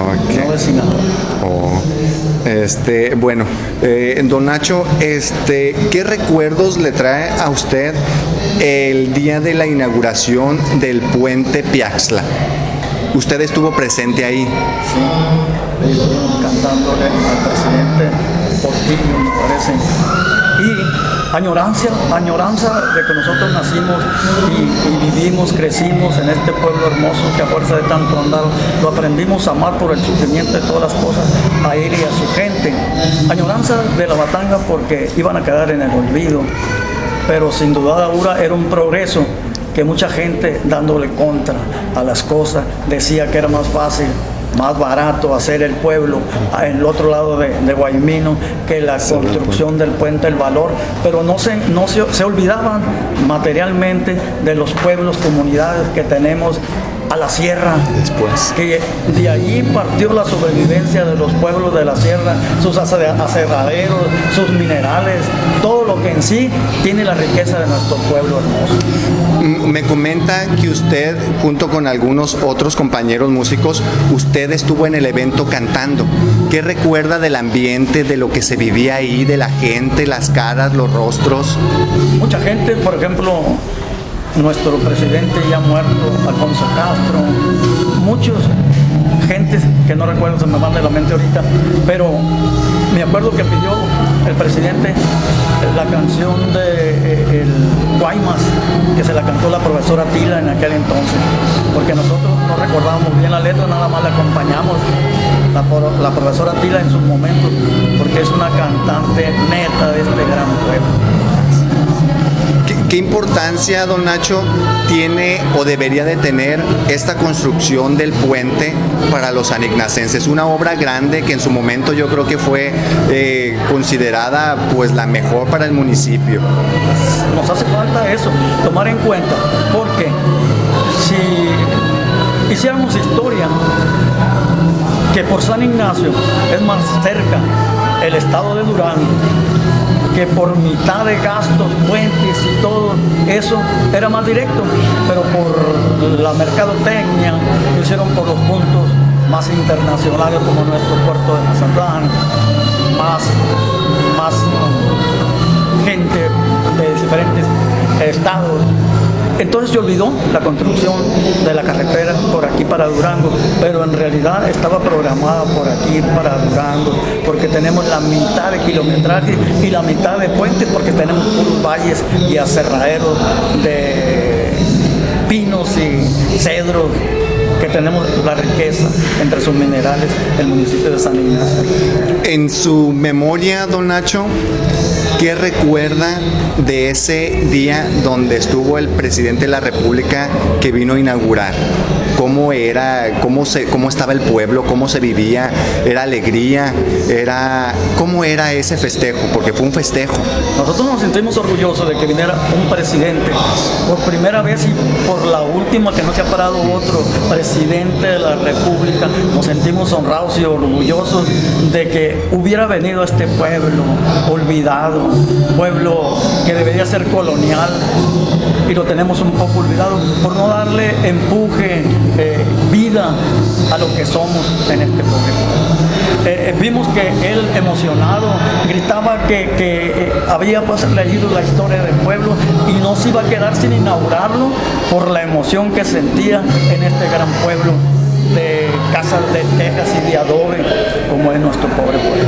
Okay. No de Sinaloa. Oh. Bueno, don Nacho, ¿qué recuerdos le trae a usted el día de la inauguración del puente Piaxtla? ¿Usted estuvo presente ahí? Sí, cantándole al presidente Portillo, me parece. Y añoranza de que nosotros nacimos y vivimos, crecimos en este pueblo hermoso que a fuerza de tanto andar lo aprendimos a amar por el sufrimiento de todas las cosas, a él y a su gente. Añoranza de la Batanga porque iban a quedar en el olvido, pero sin duda ahora era un progreso que mucha gente dándole contra a las cosas decía que era más fácil, más barato hacer el pueblo en el otro lado de Guaymino que la construcción del puente El Valor, pero se olvidaban materialmente de los pueblos, comunidades que tenemos a la sierra, después que de ahí partió la sobrevivencia de los pueblos de la sierra, sus aserraderos, sus minerales, todo lo que en sí tiene la riqueza de nuestro pueblo hermoso. Me comenta que usted, junto con algunos otros compañeros músicos, usted estuvo en el evento cantando. ¿Qué recuerda del ambiente, de lo que se vivía ahí, de la gente, las caras, los rostros? Mucha gente, por ejemplo, nuestro presidente ya muerto, Alfonso Castro, muchos gentes que no recuerdo, se me van de la mente ahorita, pero me acuerdo que pidió el presidente la canción de el Guaymas, que se la cantó la profesora Tila en aquel entonces, porque nosotros no recordábamos bien la letra, nada más la acompañamos, la profesora Tila en sus momentos, porque es una cantante neta de este gran pueblo. ¿Qué importancia, don Nacho, tiene o debería de tener esta construcción del puente para los sanignacenses? Una obra grande que en su momento yo creo que fue considerada pues la mejor para el municipio. Nos hace falta eso, tomar en cuenta, porque si hiciéramos historia, que por San Ignacio es más cerca el estado de Durango, que por mitad de gastos, puentes y todo eso era más directo, pero por la mercadotecnia lo hicieron por los puntos más internacionales como nuestro puerto de Mazatlán, más gente de diferentes estados. Entonces se olvidó la construcción de la carretera por aquí para Durango, pero en realidad estaba programada por aquí para Durango, porque tenemos la mitad de kilometraje y la mitad de puentes, porque tenemos puros valles y aserraderos de pinos y cedros, que tenemos la riqueza entre sus minerales el municipio de San Ignacio. En su memoria, don Nacho, ¿qué recuerda de ese día donde estuvo el presidente de la República que vino a inaugurar? ¿Cómo era? ¿Cómo estaba el pueblo? ¿Cómo se vivía? ¿Era alegría? ¿Cómo era ese festejo? Porque fue un festejo. Nosotros nos sentimos orgullosos de que viniera un presidente por primera vez y por la última, que no se ha parado otro presidente de la República. Nos sentimos honrados y orgullosos de que hubiera venido a este pueblo olvidado, pueblo que debería ser colonial, y lo tenemos un poco olvidado por no darle empuje, vida a lo que somos en este pueblo. Vimos que él, emocionado, gritaba que había pues leído la historia del pueblo y no se iba a quedar sin inaugurarlo por la emoción que sentía en este gran pueblo de casas de tejas y de adobe como es nuestro pobre pueblo.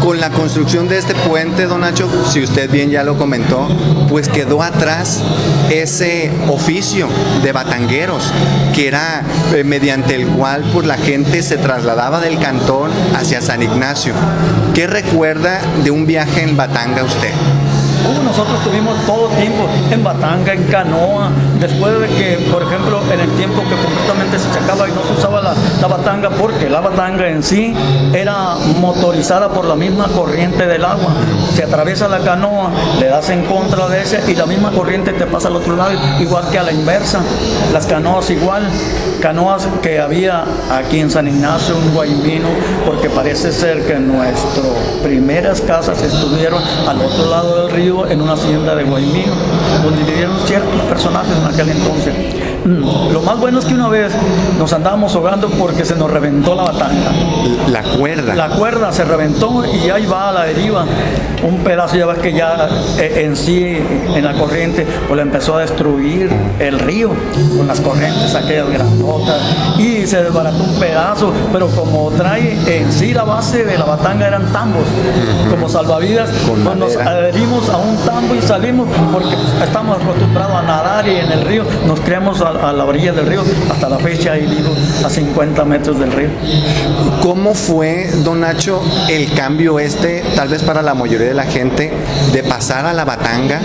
Con la construcción de este puente, don Nacho, si usted bien ya lo comentó, pues quedó atrás ese oficio de batangueros, que era mediante el cual pues la gente se trasladaba del cantón hacia San Ignacio. ¿Qué recuerda de un viaje en batanga usted? Nosotros tuvimos todo tiempo en batanga, en canoa, después de que, por ejemplo, en el tiempo que completamente se sacaba y no se usaba la batanga, porque la batanga en sí era motorizada por la misma corriente del agua. Se atraviesa la canoa, le das en contra de ese y la misma corriente te pasa al otro lado, igual que a la inversa. Las canoas igual, canoas que había aquí en San Ignacio, en Guaymino, porque parece ser que nuestras primeras casas estuvieron al otro lado del río, en una hacienda de Guaymino, donde vivieron ciertos personajes en aquel entonces. Lo más bueno es que una vez nos andábamos ahogando porque se nos reventó la batanga. La cuerda. La cuerda se reventó y ahí va a la deriva. Un pedazo, ya ves que ya en sí, en la corriente, pues le empezó a destruir el río con las corrientes aquellas grandotas y se desbarató un pedazo, pero como trae en sí la base de la batanga eran tambos, como salvavidas, pues nos adherimos a un tambo y salimos porque estamos acostumbrados a nadar y en el río nos creamos a la orilla del río, hasta la fecha ahí vivo a 50 metros del río. ¿Cómo fue, don Nacho, el cambio tal vez para la mayoría de la gente, de pasar a la Batanga,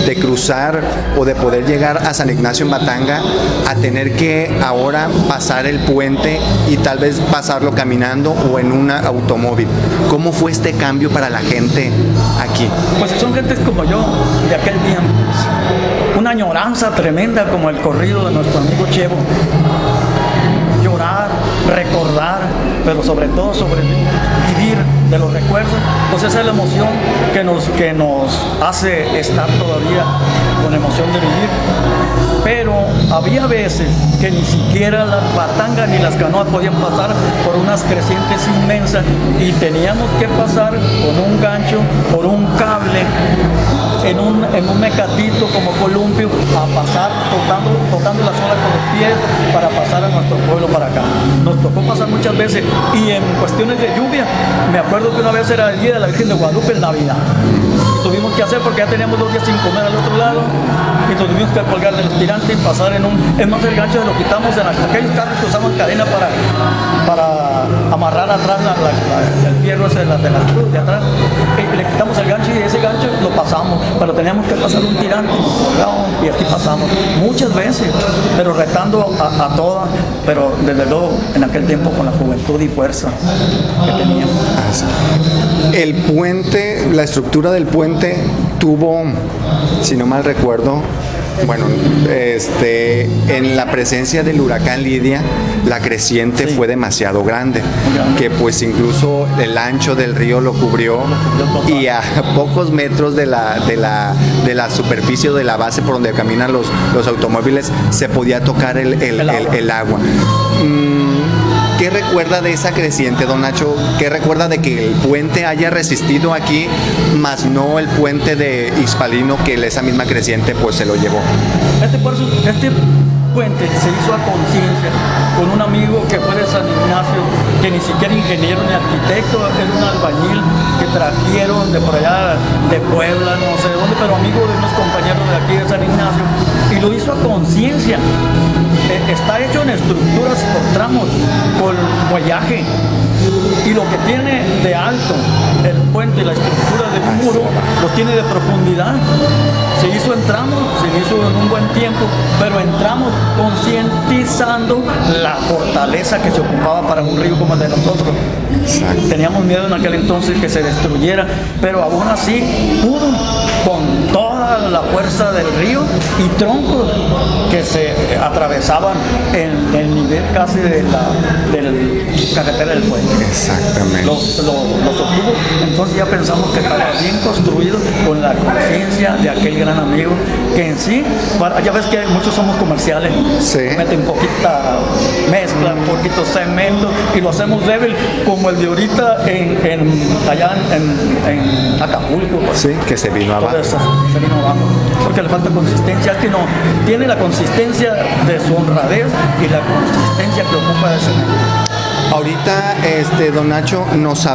de cruzar o de poder llegar a San Ignacio en Batanga, a tener que ahora pasar el puente y tal vez pasarlo caminando o en un automóvil? ¿Cómo fue este cambio para la gente aquí? Pues son gentes como yo de aquel tiempo, una añoranza tremenda como el corrido de nuestro amigo Chevo. Llorar, recordar, pero sobre todo vivir de los recuerdos, pues esa es la emoción que nos hace estar todavía con emoción de vivir. Pero había veces que ni siquiera las batangas ni las canoas podían pasar por unas crecientes inmensas y teníamos que pasar con un gancho, por un cable, en un mecatito como columpio, a pasar tocando la sola con los pies para pasar a nuestro pueblo para acá. Nos tocó pasar muchas veces y en cuestiones de lluvia, me acuerdo que una vez era el día de la Virgen de Guadalupe en Navidad. Y tuvimos que hacer porque ya teníamos 2 días sin comer al otro lado y tuvimos que colgar del tirante y pasar es más, el gancho lo quitamos en aquellos carros que usaban cadena para amarrar atrás el fierro ese de la cruz de atrás, y le quitamos el gancho y ese gancho lo pasamos, pero teníamos que pasar un tirante y aquí pasamos muchas veces, pero retando a todas, pero desde luego en aquel tiempo con la juventud y fuerza que teníamos. El puente, la estructura del puente tuvo, si no mal recuerdo, bueno, en la presencia del huracán Lidia, la creciente fue demasiado grande, que pues incluso el ancho del río lo cubrió y a pocos metros de la superficie de la base por donde caminan los automóviles se podía tocar el agua. ¿Qué recuerda de esa creciente, don Nacho? ¿Qué recuerda de que el puente haya resistido aquí, más no el puente de Ixpalino, que esa misma creciente pues se lo llevó? Este puente se hizo a conciencia con un amigo que fue de San Ignacio, que ni siquiera ingeniero ni arquitecto, era un albañil que trajeron de por allá, de Puebla, no sé de dónde, pero amigo de unos compañeros de aquí de San Ignacio, y lo hizo a conciencia. Está hecho en estructuras por tramos, con muellaje, y lo que tiene de alto el puente y la estructura del muro lo tiene de profundidad. Se hizo en tramos, se hizo en un buen tiempo, pero entramos concientizando la fortaleza que se ocupaba para un río como el de nosotros. Exacto. Teníamos miedo en aquel entonces que se destruyera, pero aún así pudo, con toda la fuerza del río y troncos que se atravesaban en el nivel casi de la carretera del puente. Exactamente. Lo sostuvo, entonces ya pensamos que estaba bien construido con la conciencia de aquel gran amigo que en sí, ya ves que muchos somos comerciales, meten poquita mezcla, un poquito cemento y lo hacemos débil como el de ahorita allá en Acapulco. Pues. Sí, que se vino abajo. Se vino abajo, porque le falta consistencia, es que no, tiene la consistencia de su honradez y la consistencia que ocupa de cemento. Ahorita, don Nacho, nos